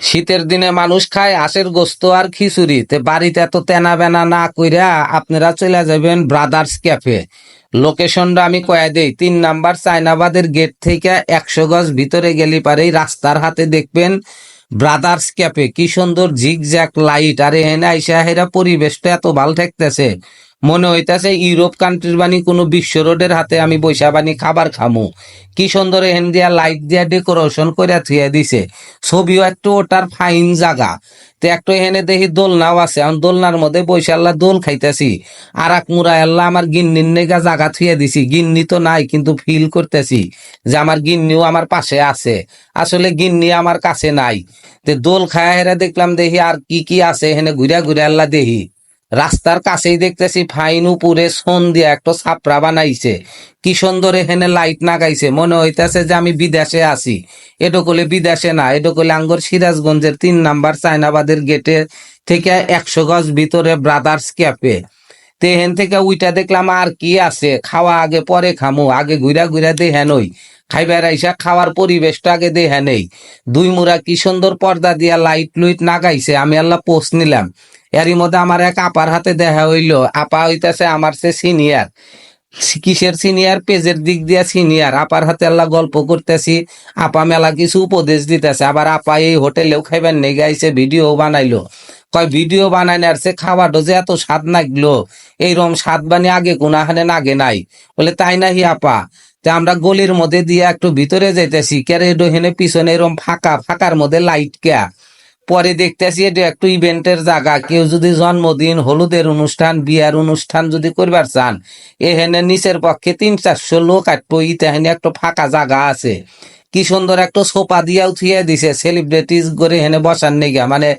শীতের দিনে মানুষ খায় আশের গোস্ত আর খিচুড়ি। তে বাড়িতে এত তেনা বেনা না কইরা আপনারা চলে যাবেন ব্রাদার্স ক্যাফে। লোকেশনটা আমি কয়ে দেই, 3 নাম্বার চায়নাবাদের গেট থেকে 100 গজ ভিতরে গেলি পারেই রাস্তার হাতে দেখবেন ব্রাদার্স ক্যাফে। কি সুন্দর ঝিকঝ্যাক লাইট, আর এখানে আইসা হেরা পরিবেশটা এত ভালো ঠেকতেছে, মনে হইতাছে ইউরোপ কান্ট্রির বানি কোনো বিশ্ব রোডের হাতে আমি বৈশা বানি খাবার খামু। কি সুন্দর এহেন দিয়া লাইট দিয়া ডেকোরেশন করে থুয়ে দিছে। ছবিও একটু ওটার ফাইন জায়গা। তো একটু এখানে দেখি দোলনাও আছে, আমি দোলনার মধ্যে বৈশা আল্লাহ দোল খাইতেছি। আর এক মুড়া আল্লাহ আমার গিন্নির নেগা জায়গা থুয়ে দিছি। গিন্নি তো নাই, কিন্তু ফিল করতেছি যে আমার গিন্নিও আমার পাশে আছে। আসলে গিন্নি আমার কাছে নাই। তো দোল খায়া হেরা দেখলাম, দেখি আর কি কি আছে এখানে ঘুরা ঘুরে আল্লাহ দেখি। রাস্তার কাছেই দেখতেছি ফাইন উপরে সোন দিয়া একটা ছাপড়া বানাইছে। কি সুন্দর এখানে লাইট লাগাইছে, মনে হইতেছে যে আমি বিদেশে আছি। এটা করলে বিদেশে না, এটা করলে আঙ্গর সিরাজগঞ্জের 3 নাম্বার চায়নাবাদের গেটে থেকে 100 গজ ভিতরে ব্রাদার্স ক্যাফে। তো এখান থেকে উইটা দেখলাম আর কি আছে, খাওয়া আগে পরে খামু, আগে ঘুরা ঘুরা দেখে নই। খাইবার আইসা খাওয়ার পরিবেশটা আগে দেখে নেই। দুই মুরা কি সুন্দর পর্দা দিয়া লাইট লুইট নাগাইছে, আমি আল্লাহ পোস্ট নিলাম। এরই মধ্যে আমার এক আপার হাতে দেখা হইলো। আপা হইতাছে আমার সে সিনিয়র। কিসের সিনিয়র? পেজের দিক দিয়া সিনিয়র। আপার হাতে আল্লাহ গল্প করতেছি, আপা মেলা কিছু উপদেশ দিতেছে। আবার আপা এই হোটেলেও খাইবার নেই গাইছে, ভিডিও বানাইলো। কয় ভিডিও বানাই না, সে খাওয়াটা যে এত স্বাদ লাগলো, এইরকম স্বাদ বানি আগে কোনাখানে নাগে নাই। বলে তাই নাহি আপা? তা আমরা গলির মধ্যে দিয়ে একটু ভিতরে যাইতেছি, কেরে ডোহেনে পিছনে এরকম ফাঁকা, ফাঁকার মধ্যে লাইট কেয়া। পরে দেখতেছি এটা একটু ইভেন্টের জায়গা। কেউ যদি জন্মদিন, হলুদের অনুষ্ঠান, বিয়ার অনুষ্ঠান যদি করবার চান, এখানে নিচের পক্ষে 300-400 লোক আটবো। ইতাহানি একটা ফাঁকা জায়গা আছে। কি সুন্দর একটা সোফা দিয়াও থুয়ে দিছে সেলিব্রিটিজ করে এখানে বসার নেগা, মানে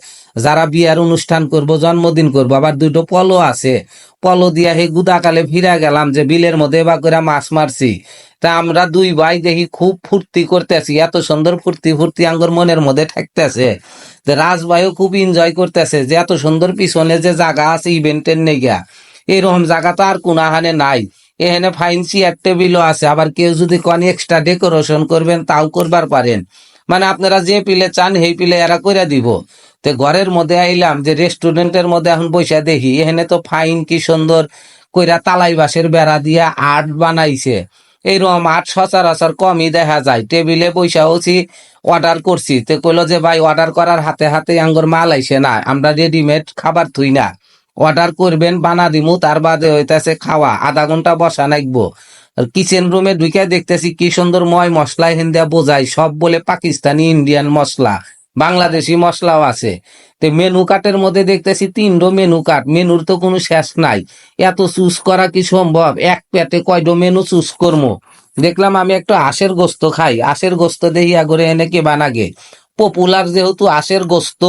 যারা বিয়ার অনুষ্ঠান করব, জন্মদিন করবো। আবার দুটো পলো আছে, পলো দিয়া সেই গুদাকালে ফিরা গেলাম যে বিলের মধ্যে বা করে মাছ মারছি। তা আমরা দুই ভাই দেখি খুব ফুর্তি করতেছি, এত সুন্দর ফুর্তি ফুর্তি আঙ্গর মনের মধ্যে ঠেকতেছে। রাজ ভাইও খুব এনজয় করতেছে যে এত সুন্দর পিছনে যে জায়গা আছে ইভেন্টের নেগা, এরকম জায়গা তো আর কোনাহানে নাই। এখানে ফাইন চেয়ার টেবিলও আছে। আবার কেউ যদি কোন এক্সট্রা ডেকোরেশন করবেন তাও করবার পারেন, মানে আপনারা যে পিলে চান সেই পিলে এরা করে দিব। তো ঘরের মধ্যে আইলাম যে রেস্টুরেন্টের মধ্যে এখন বৈশা দেখি এখানে তো ফাইন কি সুন্দর কইরা তালাই বাঁশের বেড়া দিয়া আর্ট বানাইছে। এইরকম আর্ট সচরাচর কমই দেখা যায়। টেবিলে বৈশা হচ্ছি, অর্ডার করছি। তো কইলো যে ভাই অর্ডার করার হাতে হাতে আঙ্গুর মাল আইসে না, আমরা রেডিমেড খাবার থুই না, অর্ডার করবেন বানা দিমু, তার বাদে হইতেছে খাওয়া, আধা ঘন্টা বসা নাকবো। কিচেন রুমে ঢুকে দেখতেছি কি সুন্দর ময় মশলা হিন্দা বোঝাই, সব বলে পাকিস্তানি, ইন্ডিয়ান মশলা, বাংলাদেশি মশলাও আছে। তো মেনু কার্টের মধ্যে দেখতেছি 3টো মেনু কার্ট, মেনুর তো কোনো শেষ নাই। এত চুজ করা কি সম্ভব? এক পেটে কয়টো মেনু চুজ করবো। দেখলাম আমি একটু হাঁসের গোস্ত খাই, হাঁসের গোস্ত দেখি আগরে এনে কে বানাগে। পপুলার যেহেতু হাঁসের গোস্ত,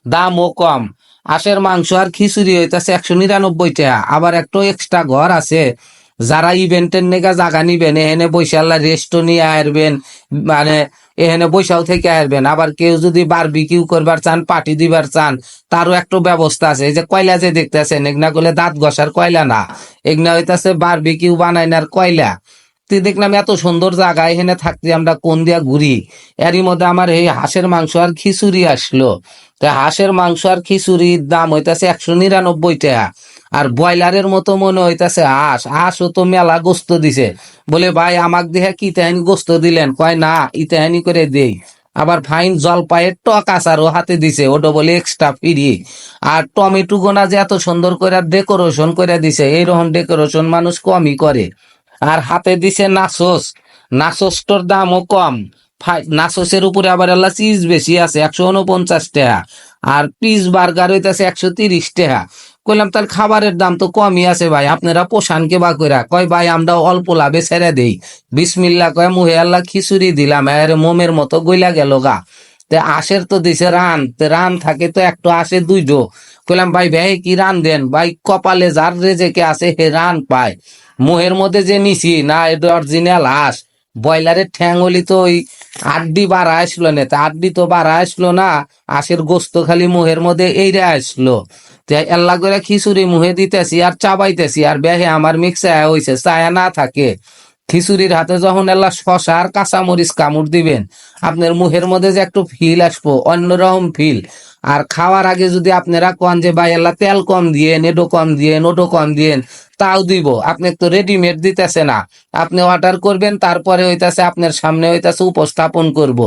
দামও কম। হাঁসের মাংস আর খিচুড়ি হইতেছে 199 টাকা। আবার একটু এক্সট্রা ঘর আছে, যারা ইভেন্টের নেগা জায়গা নিবেন এখানে বৈশা আল্লাহ রেস্টও নিয়ে আসবেন, মানে এখানে বৈশাও থেকে আসবেন। আবার কেউ যদি বারবিকিউ করবার চান, পার্টি দিবার চান, তারও একটু ব্যবস্থা আছে। এই যে কয়লা যে দেখতেছেন, এগুলা করলে দাঁত ঘষার কয়লা না, এগুলা হইতেছে বারবিকিউ বানাইনার কয়লা। তুই দেখলাম এত সুন্দর জায়গা, এখানে থাকতে আমরা কোন দিয়া ঘুরি। এরই মধ্যে আমার এই হাঁসের মাংস আর খিচুড়ি আসলো। তা হাঁসের মাংস আর খিচুড়ির দাম হইতাছে 199 টাকা। আর ব্রয়লারের মতো মনে হইতাছে হাঁস, হাঁসও তো মেলা গোস্ত দিছে। বলে ভাই আমাক দেখে কি তেহানি গোস্ত দিলেন? কয় না, ইতেহানি করে দেই। আবার ফাইন জলপাইয়ের টক আচারও হাতে দিছে, ওটা বলে এক্সট্রা ফ্রি। আর টমেটো গোনা যে এত সুন্দর করে ডেকোরেশন করে দিছে, এইরকম ডেকোরেশন মানুষ কমই করে। আর হাতে দিছে নাসোস, নাসোসটার দামও কম। নাসোসের উপরে আবার আল্লাহ চিজ বেশি আছে, 149 টাকা। আর পিস বার্গার হইতেছে 130 টাকা। কইলাম তার খাবারের দাম তো কমই আছে ভাই, আপনারা পোষানকে বা কইরা। কয় ভাই আমরা অল্প লাভে ছেড়ে দেই। বিসমিল্লা কয় মুহে আল্লাহ খিচুড়ি দিলাম, এর মোমের মতো গইলা গেল গা। তে আশের তো দিছে রান, তে রান থাকে তো একটু আসে 2টো। কইলাম ভাই ভাই কি রান দেন? ভাই কপালে যার রেজেকে আছে হে রান পায়। মুহের মধ্যে যে নিছি না, এটা অরিজিনাল হাঁস। ব্রয়লারের ঠ্যাং হলি তো ওই আড্ডি বাড়া আসলো না, তা আড্ডি তো বাড়া আসলো না, হাঁসের গোস্ত খালি মুহের মধ্যে এইরা আসলো। আল্লাহ করে খিচুড়ি মুহে দিতেছি আর চাবাইতেছি, আর বেহে আমার মিক্সা হয়েছে, ছায়া না থাকে। খিচুড়ির হাতে যখন এলা শশা আর কাঁচামরিচ কামড় দিবেন, আপনার মুখের মধ্যে যে একটু ফিল আসবো, অন্যরকম ফিল। আর খাওয়ার আগে যদি আপনারা কন যে ভাই এলা তেল কম দিয়েন, এটো কম দিয়েন, ওটো কম দিয়েন, তাও দিব। আপনি তো রেডিমেড দিতেছে না, আপনি অর্ডার করবেন, তারপরে হইতাছে আপনার সামনে হইতাছে উপস্থাপন করব,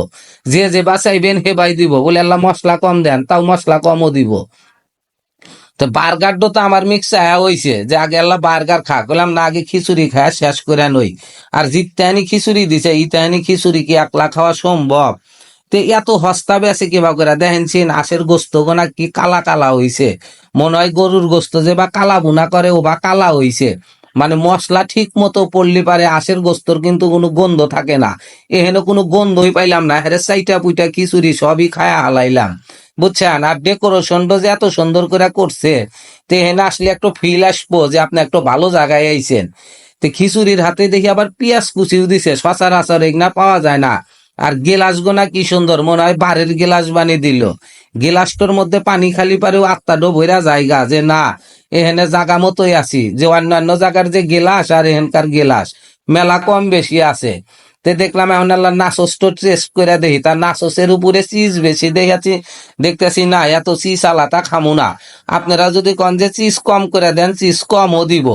যে যে বাঁচাইবেন হে ভাই দিব, বলে আল্লাহ মশলা কম দেন, তাও মশলা কমও দিব। তো বার্গারটা তো আমার মিক্স হইছে যে আগে আল্লাহ বার্গার খা, বললাম না, আগে খিচুড়ি খায় শেষ করে নই। আর জিত্তানি খিচুড়ি দিছে, ইতানি খিচুড়ি কি একলা খাওয়া সম্ভব? তে এত হস্তা বেছে কিবা করে দেখেন ছিন, আশের গোস্ত গোনা কি কালা কালা হইছে, মনে হয় গরুর গোস্ত যে বা কালা বুনা করে ও বা কালা হইছে। মানে মশলা ঠিক মতো পড়লি পারে আশের গোস্তর কিন্তু কোনো গন্ধ থাকে না। এখানে কোনো গন্ধই পাইলাম না, হেরে চাইটা পুইটা খিচুড়ি সবই খায়া হালাইলাম, বুঝছেন। আর ডেকোরেশনটা যে এত সুন্দর করে করছে, তো এখানে আসলে একটু ফিল আসবো যে আপনি একটু ভালো জায়গায় আইছেন। তো খিচুড়ির হাতে দেখি আবার পেঁয়াজ কুচিও দিছে, সচরাচর এগুলা পাওয়া যায় না। আর গেলাস গোনা কি সুন্দর, মনে হয় বাড়ির গেলাস বানিয়ে দিল। গেলাসটার মধ্যে পানি খালি পারেও আত্মাটো ভৈরা জায়গা যে না, এখানে জাগা মতোই আছি, যে অন্যান্য জায়গার যে গেলাস আর এখানকার গেলাস মেলা কম বেশি আছে। তে দেখলাম এখন আল্লাহ নাচসটা টেস্ট করে দেখি, তার নাচসের উপরে চিজ বেশি দেখাচ্ছি, দেখতেছি না এত চিজ আলাদা খামু না। আপনারা যদি কন যে চিজ কম করে দেন, চিজ কমও দিব।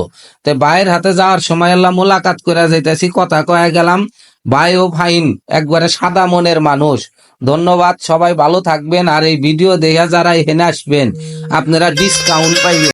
তো ভাইয়ের হাতে যাওয়ার সময় আল্লাহ মোলাকাত করে যাইতেছি, কথা কয়ে গেলাম। ভাইও ফাইন, একবারে সাদা মনের মানুষ। ধন্যবাদ, সবাই ভালো থাকবেন। আর এই ভিডিও দেখে যারা এখানে আসবেন, আপনারা ডিসকাউন্ট পাইবেন।